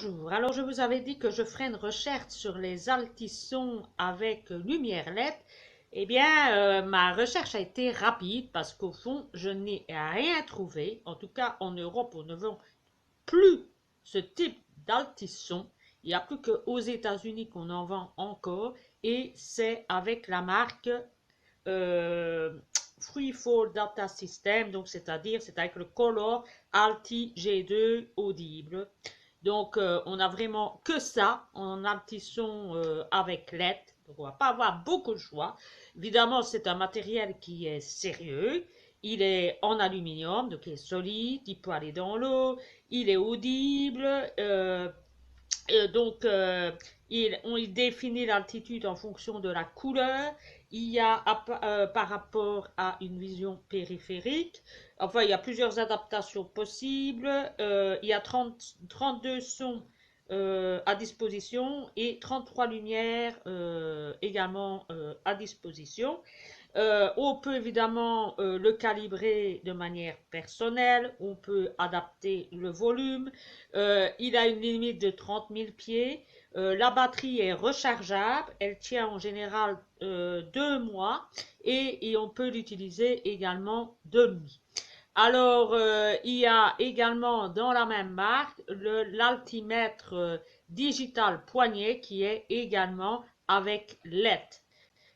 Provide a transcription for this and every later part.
Bonjour, alors je vous avais dit que je ferais une recherche sur les altisons avec lumière LED. Eh bien, ma recherche a été rapide parce qu'au fond, je n'ai rien trouvé. En tout cas, en Europe, on ne vend plus ce type d'altisson. Il n'y a plus qu'aux États-Unis qu'on en vend encore et c'est avec la marque euh, Freefall Data System, donc c'est avec le Color Alti G2 audible. Donc, on a vraiment que ça en altisson avec LED. Donc, on va pas avoir beaucoup de choix. Évidemment, c'est un matériel qui est sérieux. Il est en aluminium, donc il est solide, il peut aller dans l'eau, il est audible. Donc, il définit l'altitude en fonction de la couleur. Il y a par rapport à une vision périphérique. Enfin, il y a plusieurs adaptations possibles. Il y a 32 sons à disposition et 33 lumières également à disposition. On peut évidemment le calibrer de manière personnelle, on peut adapter le volume, il a une limite de 30 000 pieds, la batterie est rechargeable, elle tient en général 2 mois et on peut l'utiliser également de nuit. Alors, il y a également dans la même marque l'altimètre digital poignet qui est également avec LED.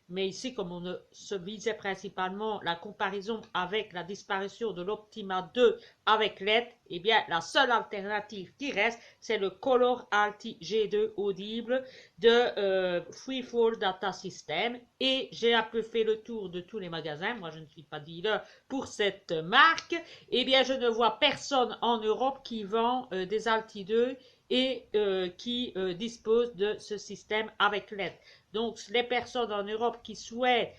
Mais ici, comme on ne se visait principalement la comparaison avec la disparition de l'Optima 2 avec LED, eh bien, la seule alternative qui reste, c'est le Color Alti G2 audible de Freefall Data System. Et j'ai un peu fait le tour de tous les magasins. Moi, je ne suis pas dealer pour cette marque. Eh bien, je ne vois personne en Europe qui vend des Alti 2 et qui dispose de ce système avec LED. Donc, les personnes en Europe qui souhaitent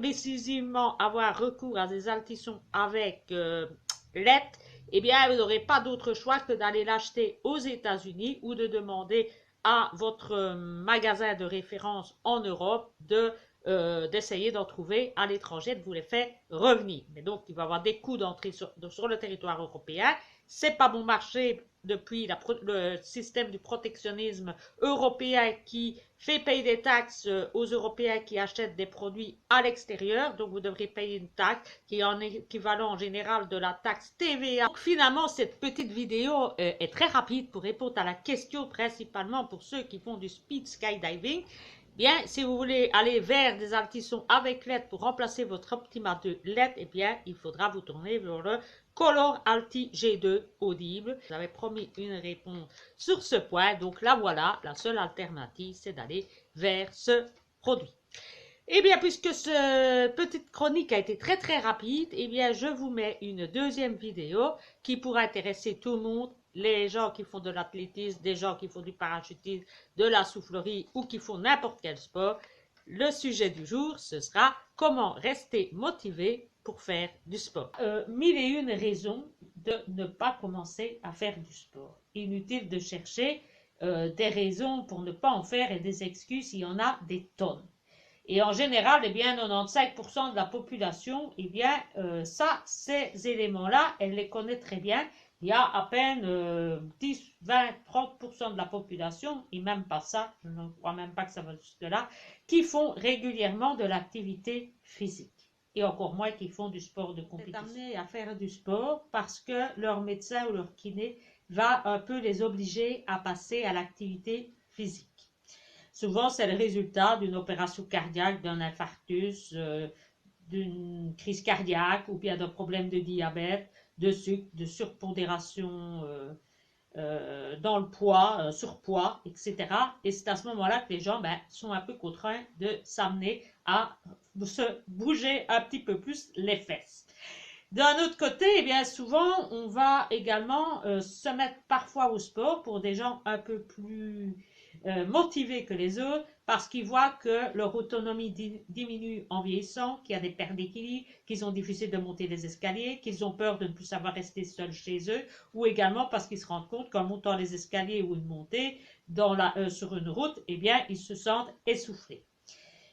décisivement avoir recours à des altissons avec LED, eh bien, vous n'aurez pas d'autre choix que d'aller l'acheter aux États-Unis ou de demander à votre magasin de référence en Europe d'essayer d'en trouver à l'étranger, de vous les faire revenir. Mais donc, il va y avoir des coûts d'entrée sur le territoire européen. C'est pas bon marché depuis le système du protectionnisme européen qui fait payer des taxes aux Européens qui achètent des produits à l'extérieur. Donc, vous devrez payer une taxe qui est en équivalent en général de la taxe TVA. Donc, finalement, cette petite vidéo est très rapide pour répondre à la question principalement pour ceux qui font du speed skydiving. Bien, si vous voulez aller vers des altissons avec LED pour remplacer votre Optima 2 LED, eh bien, il faudra vous tourner vers le Color Alti G2 audible. J'avais promis une réponse sur ce point, donc là voilà, la seule alternative, c'est d'aller vers ce produit. Eh bien, puisque cette petite chronique a été très très rapide, eh bien, je vous mets une deuxième vidéo qui pourra intéresser tout le monde, les gens qui font de l'athlétisme, des gens qui font du parachutisme, de la soufflerie ou qui font n'importe quel sport. Le sujet du jour, ce sera comment rester motivé pour faire du sport. Mille et une raisons de ne pas commencer à faire du sport. Inutile de chercher des raisons pour ne pas en faire et des excuses, il y en a des tonnes. Et en général, eh bien, 95% de la population, eh bien, ces éléments-là, elle les connaît très bien. Il y a à peine 10, 20, 30% de la population, et même pas ça, je ne crois même pas que ça va jusque-là, qui font régulièrement de l'activité physique. Et encore moins qui font du sport de compétition. C'est amené à faire du sport parce que leur médecin ou leur kiné va un peu les obliger à passer à l'activité physique. Souvent, c'est le résultat d'une opération cardiaque, d'un infarctus, d'une crise cardiaque ou bien d'un problème de diabète, de sucre, de surpondération dans le poids, surpoids, etc. Et c'est à ce moment-là que les gens sont un peu contraints de s'amener à se bouger un petit peu plus les fesses. D'un autre côté, eh bien, souvent, on va également se mettre parfois au sport pour des gens un peu plus motivés que les autres parce qu'ils voient que leur autonomie diminue en vieillissant, qu'il y a des pertes d'équilibre, qu'ils ont difficile de monter les escaliers, qu'ils ont peur de ne plus savoir rester seuls chez eux, ou également parce qu'ils se rendent compte qu'en montant les escaliers ou une montée sur une route, eh bien, ils se sentent essoufflés.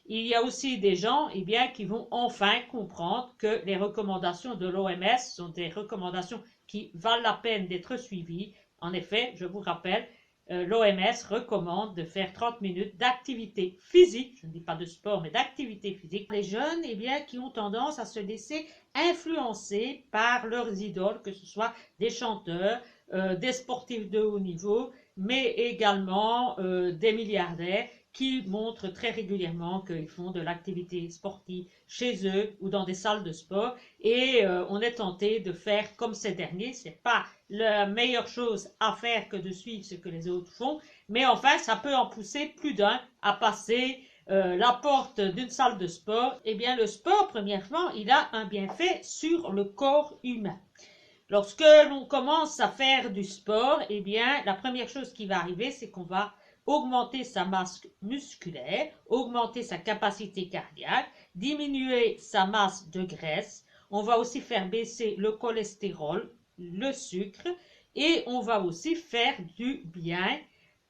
Il y a aussi des gens eh bien, qui vont enfin comprendre que les recommandations de l'OMS sont des recommandations qui valent la peine d'être suivies. En effet, je vous rappelle, l'OMS recommande de faire 30 minutes d'activité physique, je ne dis pas de sport, mais d'activité physique. Les jeunes, eh bien, qui ont tendance à se laisser influencer par leurs idoles, que ce soit des chanteurs, des sportifs de haut niveau, mais également des milliardaires qui montrent très régulièrement qu'ils font de l'activité sportive chez eux ou dans des salles de sport et on est tenté de faire comme ces derniers. C'est pas la meilleure chose à faire que de suivre ce que les autres font, mais enfin ça peut en pousser plus d'un à passer la porte d'une salle de sport. Eh bien le sport, premièrement, il a un bienfait sur le corps humain. Lorsque l'on commence à faire du sport, eh bien, la première chose qui va arriver, c'est qu'on va augmenter sa masse musculaire, augmenter sa capacité cardiaque, diminuer sa masse de graisse. On va aussi faire baisser le cholestérol, le sucre, et on va aussi faire du bien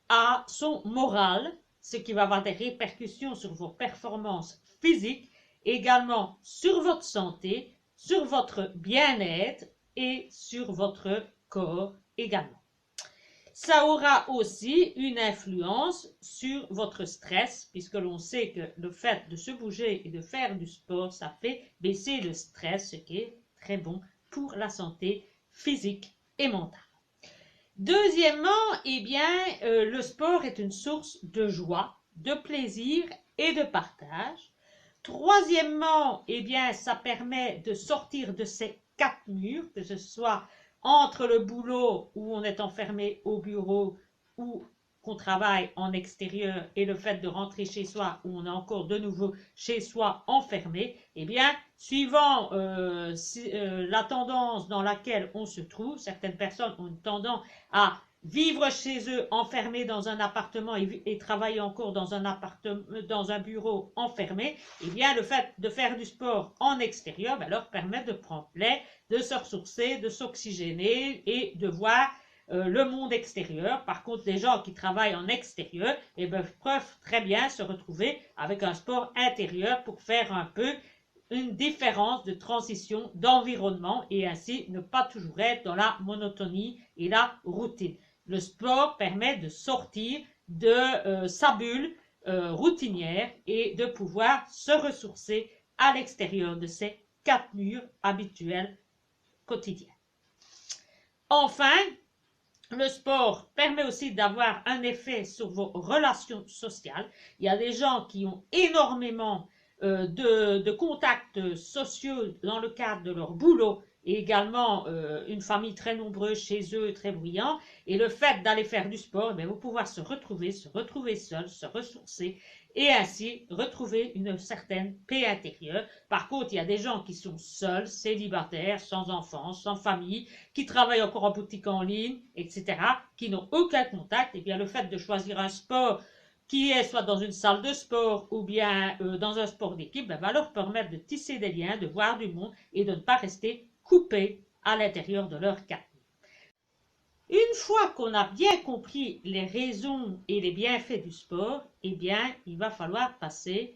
à son moral, ce qui va avoir des répercussions sur vos performances physiques, également sur votre santé, sur votre bien-être et sur votre corps également. Ça aura aussi une influence sur votre stress, puisque l'on sait que le fait de se bouger et de faire du sport, ça fait baisser le stress, ce qui est très bon pour la santé physique et mentale. Deuxièmement, eh bien, le sport est une source de joie, de plaisir et de partage. Troisièmement, eh bien, ça permet de sortir de ces quatre murs, que ce soit entre le boulot où on est enfermé au bureau ou qu'on travaille en extérieur et le fait de rentrer chez soi où on est encore de nouveau chez soi enfermé, eh bien, suivant la tendance dans laquelle on se trouve, certaines personnes ont une tendance à vivre chez eux enfermés dans un appartement et travailler encore dans un bureau enfermé, eh bien le fait de faire du sport en extérieur leur permet de prendre l'air, de se ressourcer, de s'oxygéner et de voir le monde extérieur. Par contre, les gens qui travaillent en extérieur peuvent très bien se retrouver avec un sport intérieur pour faire un peu une différence de transition d'environnement et ainsi ne pas toujours être dans la monotonie et la routine. Le sport permet de sortir de sa bulle routinière et de pouvoir se ressourcer à l'extérieur de ces quatre murs habituels quotidiens. Enfin, le sport permet aussi d'avoir un effet sur vos relations sociales. Il y a des gens qui ont énormément de contacts sociaux dans le cadre de leur boulot et également une famille très nombreuse chez eux, très bruyant. Et le fait d'aller faire du sport, vous pouvoir se retrouver seul, se ressourcer et ainsi retrouver une certaine paix intérieure. Par contre, il y a des gens qui sont seuls, célibataires, sans enfants, sans famille, qui travaillent encore en boutique en ligne, etc., qui n'ont aucun contact. Et bien le fait de choisir un sport qui est soit dans une salle de sport ou bien dans un sport d'équipe, va leur permettre de tisser des liens, de voir du monde et de ne pas rester coupés à l'intérieur de leur cadre. Une fois qu'on a bien compris les raisons et les bienfaits du sport, eh bien, il va falloir passer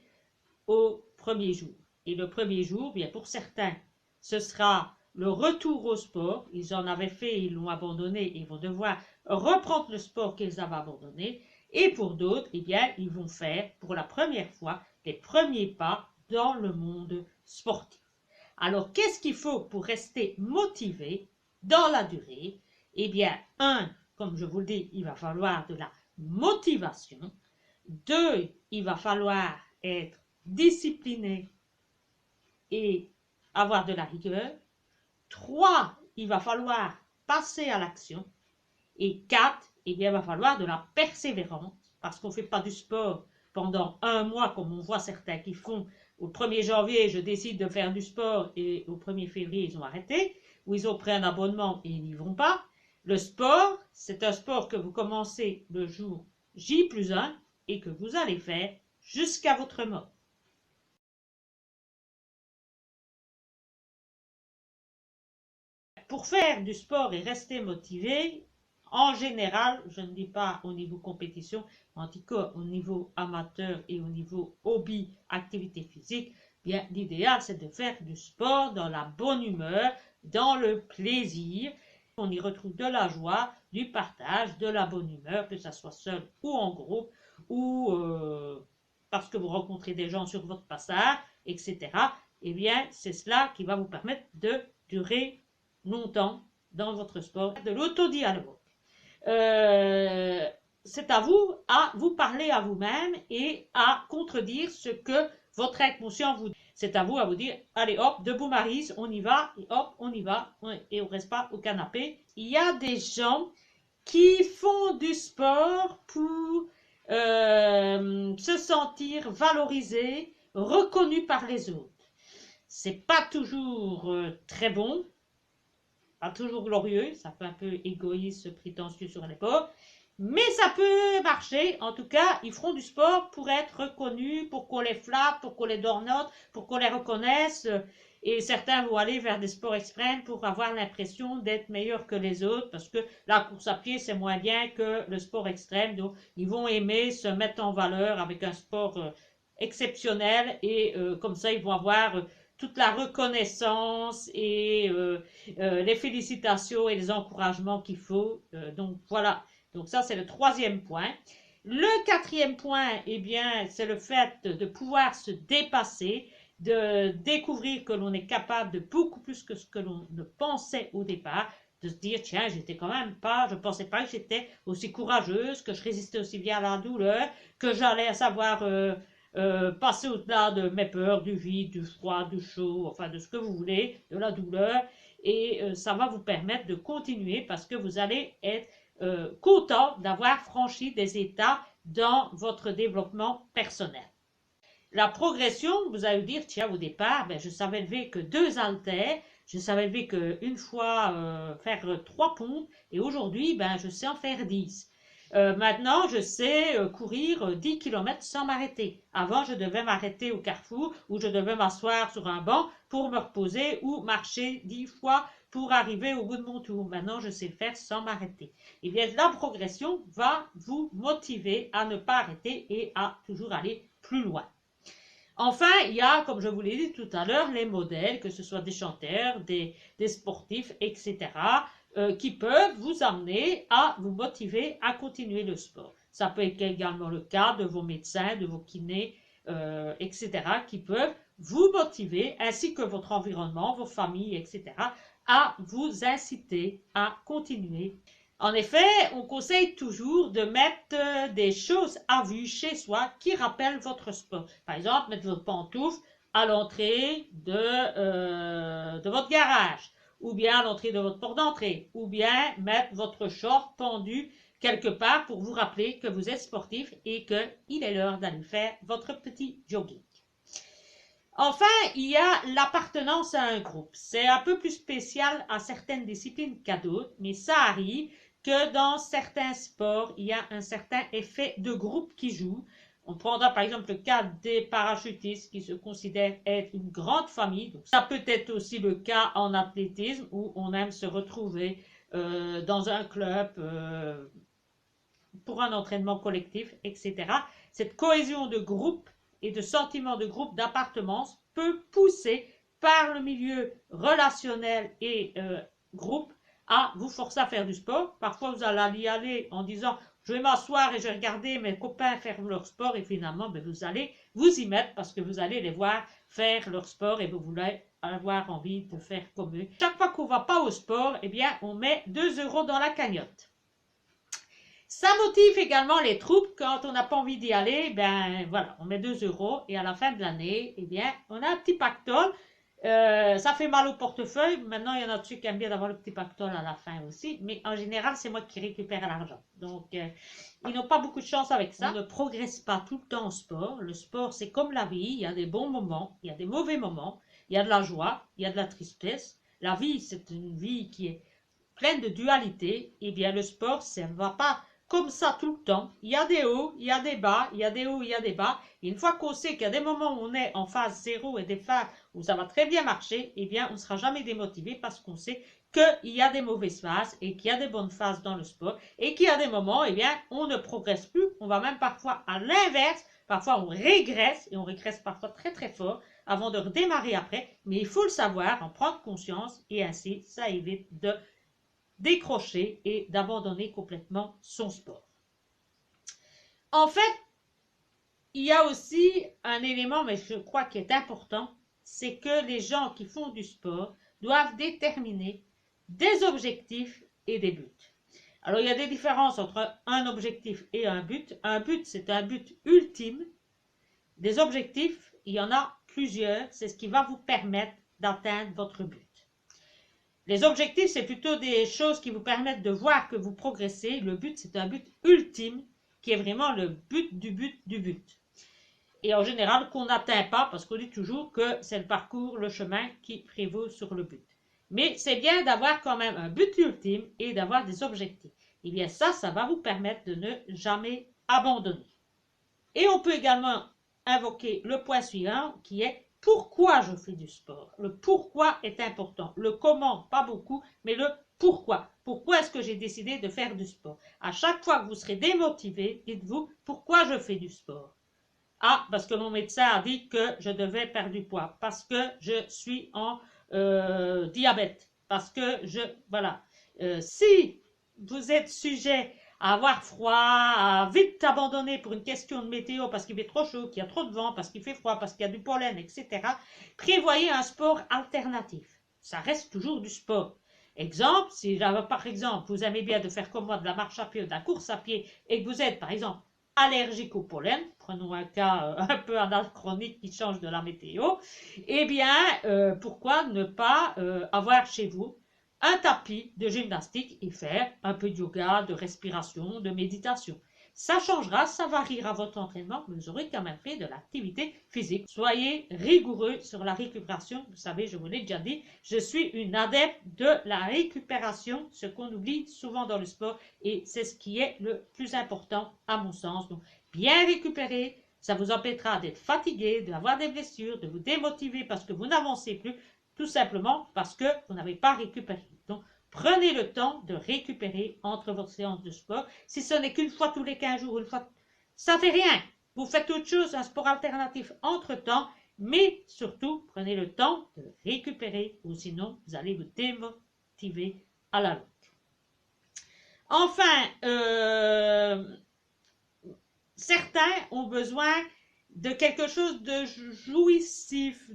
au premier jour. Et le premier jour, bien pour certains, ce sera le retour au sport. Ils en avaient fait, ils l'ont abandonné, ils vont devoir reprendre le sport qu'ils avaient abandonné. Et pour d'autres, eh bien, ils vont faire pour la première fois les premiers pas dans le monde sportif. Alors, qu'est-ce qu'il faut pour rester motivé dans la durée? Eh bien, comme je vous le dis, il va falloir de la motivation. 2, il va falloir être discipliné et avoir de la rigueur. 3, il va falloir passer à l'action. Et 4, eh bien, il va falloir de la persévérance, parce qu'on ne fait pas du sport pendant un mois, comme on voit certains qui font. Au 1er janvier, je décide de faire du sport, et au 1er février, ils ont arrêté, ou ils ont pris un abonnement et ils n'y vont pas. Le sport, c'est un sport que vous commencez le jour J+1 et que vous allez faire jusqu'à votre mort. Pour faire du sport et rester motivé, en général, je ne dis pas au niveau compétition, mais en tout cas au niveau amateur et au niveau hobby, activité physique, bien l'idéal c'est de faire du sport dans la bonne humeur, dans le plaisir. qu'on y retrouve de la joie, du partage, de la bonne humeur, que ça soit seul ou en groupe, ou parce que vous rencontrez des gens sur votre passage, etc. Eh bien, c'est cela qui va vous permettre de durer longtemps dans votre sport. De l'autodialogue. C'est à vous parler à vous-même et à contredire ce que votre inconscient vous dit. C'est à vous dire, allez hop, debout Maryse, on y va, et hop, on y va, et on reste pas au canapé. Il y a des gens qui font du sport pour se sentir valorisés, reconnus par les autres. C'est pas toujours très bon, pas toujours glorieux, ça fait un peu égoïste, prétentieux sur l'épaule, mais ça peut marcher. En tout cas, ils feront du sport pour être reconnus, pour qu'on les flatte, pour qu'on les dornote, pour qu'on les reconnaisse. Et certains vont aller vers des sports extrêmes pour avoir l'impression d'être meilleurs que les autres, parce que la course à pied, c'est moins bien que le sport extrême. Donc, ils vont aimer se mettre en valeur avec un sport exceptionnel, et comme ça, ils vont avoir toute la reconnaissance et les félicitations et les encouragements qu'il faut. Donc, voilà. Donc ça, c'est le troisième point. Le quatrième point, eh bien, c'est le fait de pouvoir se dépasser, de découvrir que l'on est capable de beaucoup plus que ce que l'on ne pensait au départ, de se dire, tiens, j'étais quand même pas, je pensais pas que j'étais aussi courageuse, que je résistais aussi bien à la douleur, que j'allais savoir passer au-delà de mes peurs, du vide, du froid, du chaud, enfin de ce que vous voulez, de la douleur, et ça va vous permettre de continuer parce que vous allez être content d'avoir franchi des étapes dans votre développement personnel. La progression, vous allez dire, tiens, au départ, je savais lever que 2 haltères, je savais lever qu'une fois faire 3 pompes, et aujourd'hui, je sais en faire 10. Maintenant, je sais courir 10 km sans m'arrêter. Avant, je devais m'arrêter au carrefour, ou je devais m'asseoir sur un banc pour me reposer, ou marcher 10 fois pour arriver au bout de mon tour. Maintenant, je sais le faire sans m'arrêter. Et bien, la progression va vous motiver à ne pas arrêter et à toujours aller plus loin. Enfin, il y a, comme je vous l'ai dit tout à l'heure, les modèles, que ce soit des chanteurs, des sportifs, etc., qui peuvent vous amener à vous motiver à continuer le sport. Ça peut être également le cas de vos médecins, de vos kinés, etc., qui peuvent vous motiver, ainsi que votre environnement, vos familles, etc., à vous inciter à continuer. En effet, on conseille toujours de mettre des choses à vue chez soi qui rappellent votre sport. Par exemple, mettre votre pantoufle à l'entrée de votre garage, ou bien à l'entrée de votre porte d'entrée, ou bien mettre votre short pendu quelque part pour vous rappeler que vous êtes sportif et qu'il est l'heure d'aller faire votre petit jogging. Enfin, il y a l'appartenance à un groupe. C'est un peu plus spécial à certaines disciplines qu'à d'autres, mais ça arrive que dans certains sports, il y a un certain effet de groupe qui joue. On prendra par exemple le cas des parachutistes qui se considèrent être une grande famille. Donc, ça peut être aussi le cas en athlétisme où on aime se retrouver dans un club pour un entraînement collectif, etc. Cette cohésion de groupe et de sentiment de groupe, d'appartenance peut pousser par le milieu relationnel et groupe à vous forcer à faire du sport. Parfois, vous allez y aller en disant « je vais m'asseoir et je vais regarder mes copains faire leur sport » et finalement, vous allez vous y mettre parce que vous allez les voir faire leur sport et vous voulez avoir envie de faire comme eux. Chaque fois qu'on ne va pas au sport, eh bien, on met 2 € dans la cagnotte. Ça motive également les troupes quand on n'a pas envie d'y aller, voilà, on met 2 € et à la fin de l'année, eh bien, on a un petit pactole. Ça fait mal au portefeuille. Maintenant, il y en a dessus qui aiment bien d'avoir le petit pactole à la fin aussi. Mais en général, c'est moi qui récupère l'argent. Donc, ils n'ont pas beaucoup de chance avec ça. On ne progresse pas tout le temps au sport. Le sport, c'est comme la vie. Il y a des bons moments, il y a des mauvais moments. Il y a de la joie, il y a de la tristesse. La vie, c'est une vie qui est pleine de dualité. Eh bien, le sport, ça ne va pas comme ça tout le temps. Il y a des hauts, il y a des bas, il y a des hauts, il y a des bas. Et une fois qu'on sait qu'il y a des moments où on est en phase 0 et des phases où ça va très bien marcher, eh bien, on ne sera jamais démotivé parce qu'on sait qu'il y a des mauvaises phases et qu'il y a des bonnes phases dans le sport et qu'il y a des moments, eh bien, on ne progresse plus. On va même parfois à l'inverse. Parfois, on régresse et on régresse parfois très très fort avant de redémarrer après. Mais il faut le savoir, en prendre conscience et ainsi, ça évite de décrocher et d'abandonner complètement son sport. En fait, il y a aussi un élément, mais je crois qui est important, c'est que les gens qui font du sport doivent déterminer des objectifs et des buts. Alors, il y a des différences entre un objectif et un but. Un but, c'est un but ultime. Des objectifs, il y en a plusieurs. C'est ce qui va vous permettre d'atteindre votre but. Les objectifs, c'est plutôt des choses qui vous permettent de voir que vous progressez. Le but, c'est un but ultime qui est vraiment le but du but du but. Et en général, qu'on n'atteint pas parce qu'on dit toujours que c'est le parcours, le chemin qui prévaut sur le but. Mais c'est bien d'avoir quand même un but ultime et d'avoir des objectifs. Et bien ça va vous permettre de ne jamais abandonner. Et on peut également invoquer le point suivant qui est pourquoi je fais du sport. Le pourquoi est important. Le comment, pas beaucoup, mais le pourquoi. Pourquoi est-ce que j'ai décidé de faire du sport? À chaque fois que vous serez démotivé, dites-vous pourquoi je fais du sport. Ah, parce que mon médecin a dit que je devais perdre du poids, parce que je suis en diabète, parce que voilà. Si vous êtes sujet à avoir froid, à vite abandonner pour une question de météo, parce qu'il fait trop chaud, qu'il y a trop de vent, parce qu'il fait froid, parce qu'il y a du pollen, etc., prévoyez un sport alternatif. Ça reste toujours du sport. Exemple, si par exemple, vous aimez bien de faire comme moi de la marche à pied ou de la course à pied, et que vous êtes, par exemple, allergique au pollen, prenons un cas un peu anachronique qui change de la météo, eh bien, pourquoi ne pas avoir chez vous un tapis de gymnastique et faire un peu de yoga, de respiration, de méditation. Ça changera, ça variera votre entraînement, mais vous aurez quand même fait de l'activité physique. Soyez rigoureux sur la récupération. Vous savez, je vous l'ai déjà dit, je suis une adepte de la récupération, ce qu'on oublie souvent dans le sport, et c'est ce qui est le plus important à mon sens. Donc, bien récupérer, ça vous empêchera d'être fatigué, d'avoir des blessures, de vous démotiver parce que vous n'avancez plus, tout simplement parce que vous n'avez pas récupéré. Donc, prenez le temps de récupérer entre votre séance de sport. Si ce n'est qu'une fois tous les 15 jours, une fois, ça ne fait rien. Vous faites autre chose, un sport alternatif entre-temps, mais surtout, prenez le temps de récupérer ou sinon, vous allez vous démotiver à la longue. Enfin, certains ont besoin de quelque chose de jouissif,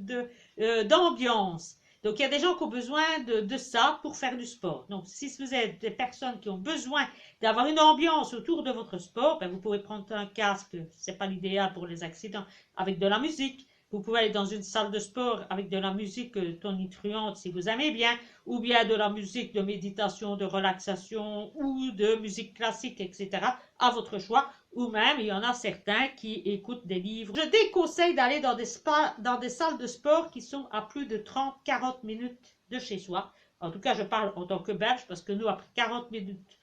d'ambiance. Donc, il y a des gens qui ont besoin de ça pour faire du sport. Donc, si vous êtes des personnes qui ont besoin d'avoir une ambiance autour de votre sport, ben, vous pouvez prendre un casque, c'est pas l'idéal pour les accidents, avec de la musique. Vous pouvez aller dans une salle de sport avec de la musique tonitruante si vous aimez bien, ou bien de la musique de méditation, de relaxation, ou de musique classique, etc. à votre choix. Ou même, il y en a certains qui écoutent des livres. Je déconseille d'aller dans des salles de sport qui sont à plus de 30-40 minutes de chez soi. En tout cas, je parle en tant que Belge, parce que nous, après 40 minutes,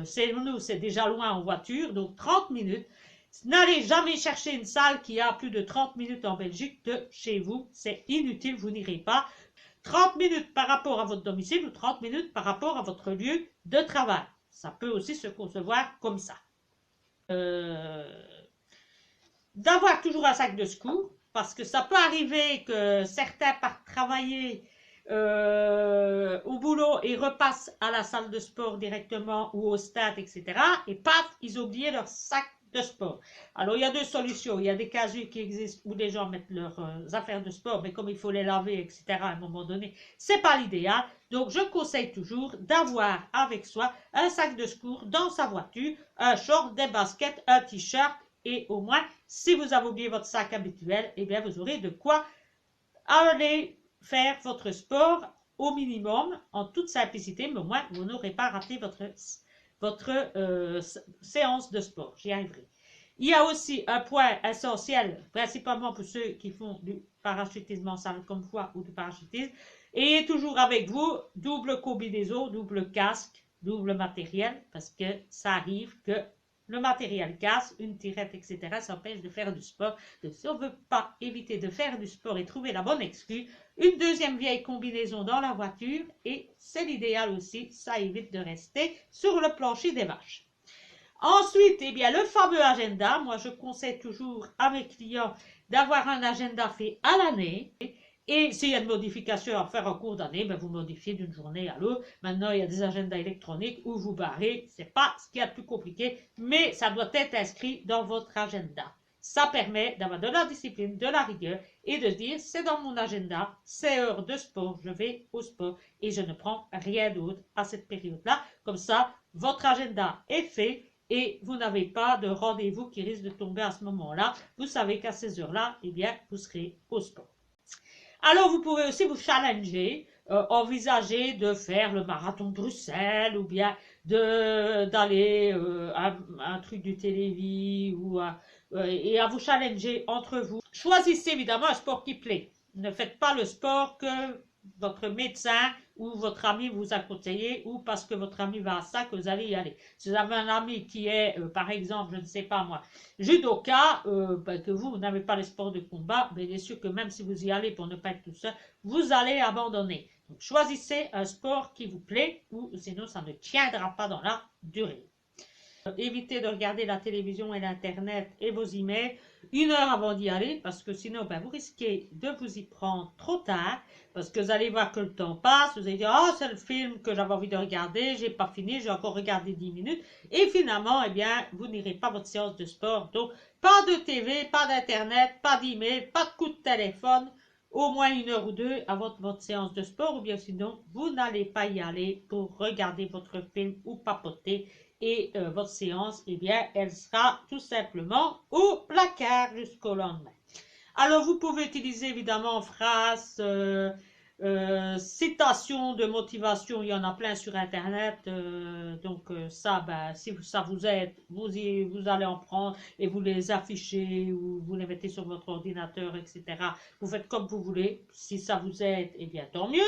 c'est déjà loin en voiture, donc 30 minutes. N'allez jamais chercher une salle qui a plus de 30 minutes en Belgique de chez vous. C'est inutile, vous n'irez pas. 30 minutes par rapport à votre domicile ou 30 minutes par rapport à votre lieu de travail. Ça peut aussi se concevoir comme ça. D'avoir toujours un sac de secours, parce que ça peut arriver que certains partent travailler au boulot et repassent à la salle de sport directement ou au stade, etc. Et paf, ils ont oublié leur sac de sport. Alors, il y a deux solutions. Il y a des casiers qui existent où les gens mettent leurs affaires de sport, mais comme il faut les laver, etc., à un moment donné, c'est pas l'idéal. Donc, je conseille toujours d'avoir avec soi un sac de secours dans sa voiture, un short, des baskets, un t-shirt, et au moins, si vous avez oublié votre sac habituel, eh bien, vous aurez de quoi aller faire votre sport au minimum, en toute simplicité, mais au moins, vous n'aurez pas raté votre séance de sport. J'y arriverai. Il y a aussi un point essentiel, principalement pour ceux qui font du parachutisme en salle comme moi ou du parachutisme. Et toujours avec vous, double combinaison, double casque, double matériel, parce que ça arrive que le matériel casse, une tirette, etc. Ça empêche de faire du sport. Donc, si on ne veut pas éviter de faire du sport et trouver la bonne excuse, une deuxième vieille combinaison dans la voiture, et c'est l'idéal aussi, ça évite de rester sur le plancher des vaches. Ensuite, eh bien, le fameux agenda. Moi, je conseille toujours à mes clients d'avoir un agenda fait à l'année. Et s'il y a une modification à faire en cours d'année, ben vous modifiez d'une journée à l'autre. Maintenant, il y a des agendas électroniques où vous barrez. C'est pas ce qui est le plus compliqué, mais ça doit être inscrit dans votre agenda. Ça permet d'avoir de la discipline, de la rigueur et de se dire, c'est dans mon agenda, c'est heure de sport, je vais au sport et je ne prends rien d'autre à cette période-là. Comme ça, votre agenda est fait et vous n'avez pas de rendez-vous qui risque de tomber à ce moment-là. Vous savez qu'à ces heures-là, eh bien, vous serez au sport. Alors, vous pouvez aussi vous challenger, envisager de faire le marathon de Bruxelles ou bien d'aller à un truc du télévis et à vous challenger entre vous. Choisissez évidemment un sport qui plaît. Ne faites pas le sport que votre médecin ou votre ami vous a conseillé ou parce que votre ami va à ça que vous allez y aller. Si vous avez un ami qui est, par exemple, je ne sais pas moi, judoka, que vous n'avez pas les sports de combat, mais bien sûr que même si vous y allez pour ne pas être tout seul, vous allez abandonner. Donc, choisissez un sport qui vous plaît ou sinon ça ne tiendra pas dans la durée. Évitez de regarder la télévision et l'internet et vos emails 1 heure avant d'y aller parce que sinon vous risquez de vous y prendre trop tard parce que vous allez voir que le temps passe, vous allez dire oh c'est le film que j'avais envie de regarder, j'ai pas fini, j'ai encore regardé 10 minutes et finalement eh bien vous n'irez pas à votre séance de sport. Donc pas de TV, pas d'internet, pas d'email, pas de coup de téléphone, au moins 1 heure ou 2 avant votre séance de sport ou bien sinon vous n'allez pas y aller pour regarder votre film ou papoter. Et votre séance, eh bien, elle sera tout simplement au placard jusqu'au lendemain. Alors, vous pouvez utiliser évidemment phrases, citations de motivation, il y en a plein sur Internet. Donc, ça, si ça vous aide, vous allez en prendre et vous les affichez ou vous les mettez sur votre ordinateur, etc. Vous faites comme vous voulez. Si ça vous aide, eh bien, tant mieux.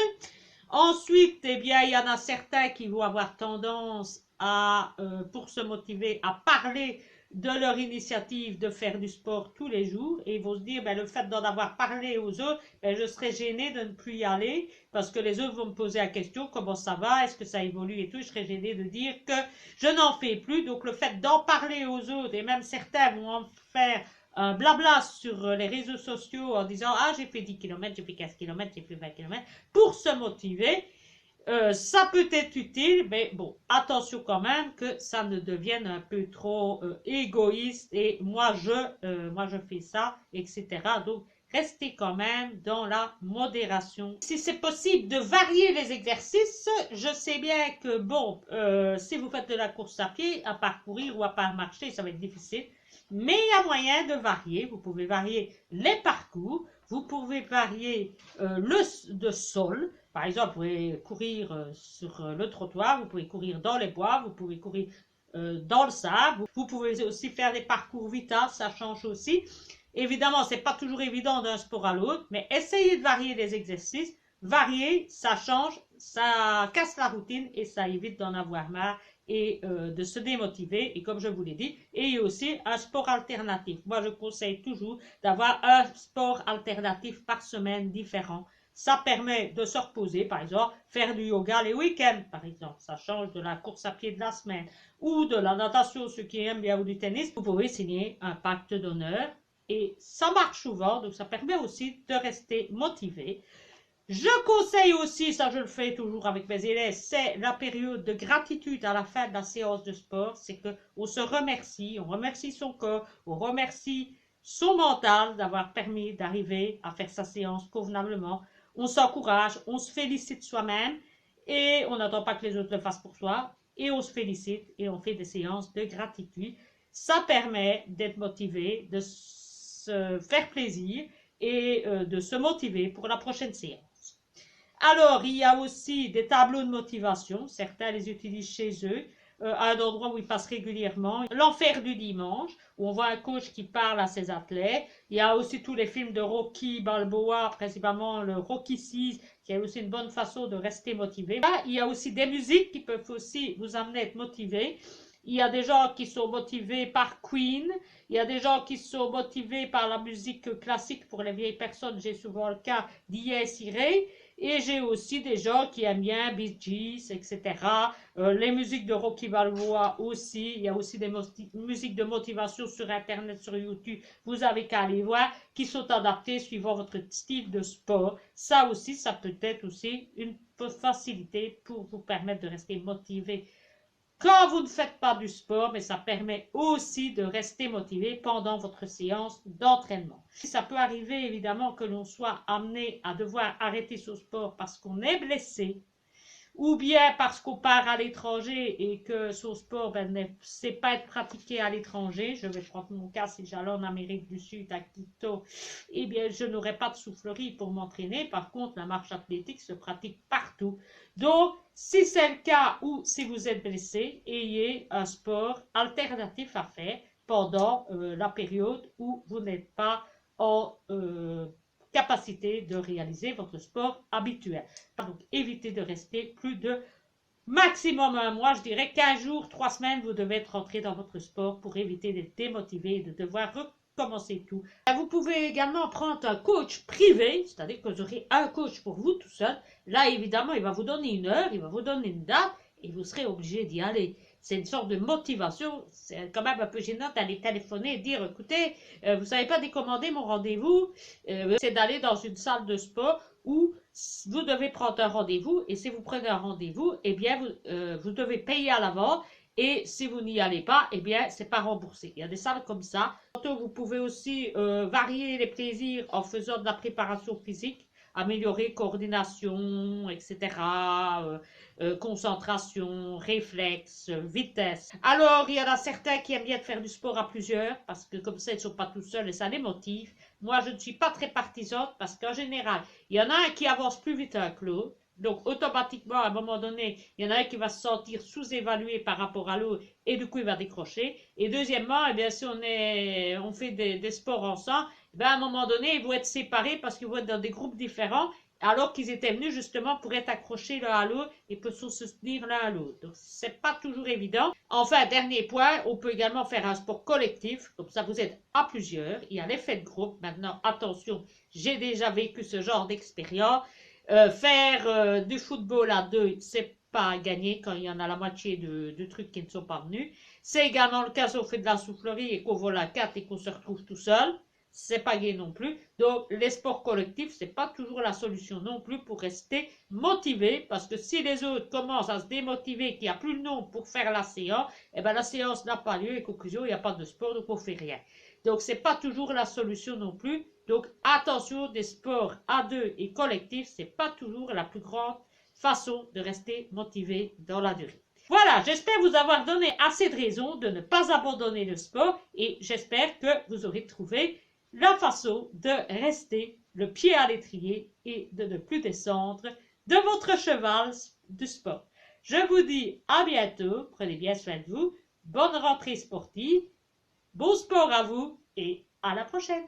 Ensuite, eh bien, il y en a certains qui vont avoir tendance pour se motiver, à parler de leur initiative de faire du sport tous les jours et ils vont se dire, le fait d'en avoir parlé aux autres, je serais gêné de ne plus y aller parce que les autres vont me poser la question, comment ça va, est-ce que ça évolue et tout, je serais gêné de dire que je n'en fais plus. Donc, le fait d'en parler aux autres et même certains vont en faire un blabla sur les réseaux sociaux en disant « Ah, j'ai fait 10 km, j'ai fait 15 km, j'ai fait 20 km » pour se motiver. Ça peut être utile, mais bon, attention quand même que ça ne devienne un peu trop égoïste et moi je fais ça, etc. Donc, restez quand même dans la modération. Si c'est possible de varier les exercices, je sais bien que bon, si vous faites de la course à pied, à parcourir ou à marcher, ça va être difficile. Mais il y a moyen de varier. Vous pouvez varier les parcours, vous pouvez varier le sol. Par exemple, vous pouvez courir sur le trottoir, vous pouvez courir dans les bois, vous pouvez courir dans le sable. Vous pouvez aussi faire des parcours vita, ça change aussi. Évidemment, ce n'est pas toujours évident d'un sport à l'autre, mais essayez de varier les exercices. Varier, ça change, ça casse la routine et ça évite d'en avoir marre et de se démotiver. Et comme je vous l'ai dit, et il y a aussi un sport alternatif. Moi, je conseille toujours d'avoir un sport alternatif par semaine différent. Ça permet de se reposer, par exemple, faire du yoga les week-ends, par exemple. Ça change de la course à pied de la semaine ou de la natation, ceux qui aiment bien, ou du tennis. Vous pouvez signer un pacte d'honneur et ça marche souvent, donc ça permet aussi de rester motivé. Je conseille aussi, ça je le fais toujours avec mes élèves, c'est la période de gratitude à la fin de la séance de sport. C'est qu'on se remercie, on remercie son corps, on remercie son mental d'avoir permis d'arriver à faire sa séance convenablement. On s'encourage, on se félicite soi-même et on n'attend pas que les autres le fassent pour soi. Et on se félicite et on fait des séances de gratitude. Ça permet d'être motivé, de se faire plaisir et de se motiver pour la prochaine séance. Alors, il y a aussi des tableaux de motivation. Certains les utilisent chez eux, à un endroit où ils passent régulièrement. L'enfer du dimanche, où on voit un coach qui parle à ses athlètes. Il y a aussi tous les films de Rocky Balboa, principalement le Rocky VI, qui est aussi une bonne façon de rester motivé. Là, il y a aussi des musiques qui peuvent aussi vous amener à être motivé. Il y a des gens qui sont motivés par Queen, il y a des gens qui sont motivés par la musique classique. Pour les vieilles personnes, j'ai souvent le cas d'Ies Irae. Et j'ai aussi des gens qui aiment bien Bee Gees, etc. Les musiques de Rocky Balboa aussi. Il y a aussi des musiques de motivation sur Internet, sur YouTube. Vous avez qu'à aller voir, qui sont adaptées suivant votre style de sport. Ça aussi, ça peut être aussi une facilité pour vous permettre de rester motivé quand vous ne faites pas du sport, mais ça permet aussi de rester motivé pendant votre séance d'entraînement. Ça peut arriver évidemment que l'on soit amené à devoir arrêter ce sport parce qu'on est blessé, ou bien parce qu'on part à l'étranger et que son sport ne sait pas être pratiqué à l'étranger. Je vais prendre mon cas, si j'allais en Amérique du Sud, à Quito, eh bien, je n'aurais pas de soufflerie pour m'entraîner. Par contre, la marche athlétique se pratique partout. Donc, si c'est le cas ou si vous êtes blessé, ayez un sport alternatif à faire pendant la période où vous n'êtes pas en capacité de réaliser votre sport habituel. Donc, évitez de rester plus de maximum un mois, je dirais 15 jours, 3 semaines, vous devez être rentré dans votre sport pour éviter d'être démotivé et de devoir recommencer tout. Vous pouvez également prendre un coach privé, c'est-à-dire que vous aurez un coach pour vous tout seul. Là, évidemment, il va vous donner une heure, il va vous donner une date et vous serez obligé d'y aller. C'est une sorte de motivation. C'est quand même un peu gênant d'aller téléphoner et dire, écoutez, vous ne savez pas décommander mon rendez-vous. C'est d'aller dans une salle de sport où vous devez prendre un rendez-vous. Et si vous prenez un rendez-vous, eh bien, vous devez payer à l'avance. Et si vous n'y allez pas, eh bien, c'est pas remboursé. Il y a des salles comme ça. Vous pouvez aussi varier les plaisirs en faisant de la préparation physique, améliorer coordination, etc., concentration, réflexe, vitesse. Alors, il y en a certains qui aiment bien faire du sport à plusieurs, parce que comme ça, ils ne sont pas tout seuls et ça les motive. Moi, je ne suis pas très partisane, parce qu'en général, il y en a un qui avance plus vite que l'autre. Donc, automatiquement, à un moment donné, il y en a un qui va se sentir sous-évalué par rapport à l'autre et du coup, il va décrocher. Et deuxièmement, eh bien, si on fait des sports ensemble, eh bien, à un moment donné, ils vont être séparés parce qu'ils vont être dans des groupes différents alors qu'ils étaient venus justement pour être accrochés l'un à l'autre et pour se soutenir l'un à l'autre. Donc, c'est pas toujours évident. Enfin, dernier point, on peut également faire un sport collectif, comme ça vous êtes à plusieurs. Il y a l'effet de groupe. Maintenant, attention, j'ai déjà vécu ce genre d'expérience. Faire du football à deux, c'est pas gagné quand il y en a la moitié de trucs qui ne sont pas venus. C'est également le cas si on fait de la soufflerie et qu'on vole à 4 et qu'on se retrouve tout seul. C'est pas gagné non plus. Donc, les sports collectifs, c'est pas toujours la solution non plus pour rester motivé. Parce que si les autres commencent à se démotiver, qu'il n'y a plus de nombre pour faire la séance, eh ben, la séance n'a pas lieu et conclusion, il n'y a pas de sport, donc on fait rien. Donc, c'est pas toujours la solution non plus. Donc, attention, des sports à deux et collectifs, c'est pas toujours la plus grande façon de rester motivé dans la durée. Voilà, j'espère vous avoir donné assez de raisons de ne pas abandonner le sport et j'espère que vous aurez trouvé la façon de rester le pied à l'étrier et de ne plus descendre de votre cheval du sport. Je vous dis à bientôt, prenez bien soin de vous, bonne rentrée sportive, bon sport à vous et à la prochaine.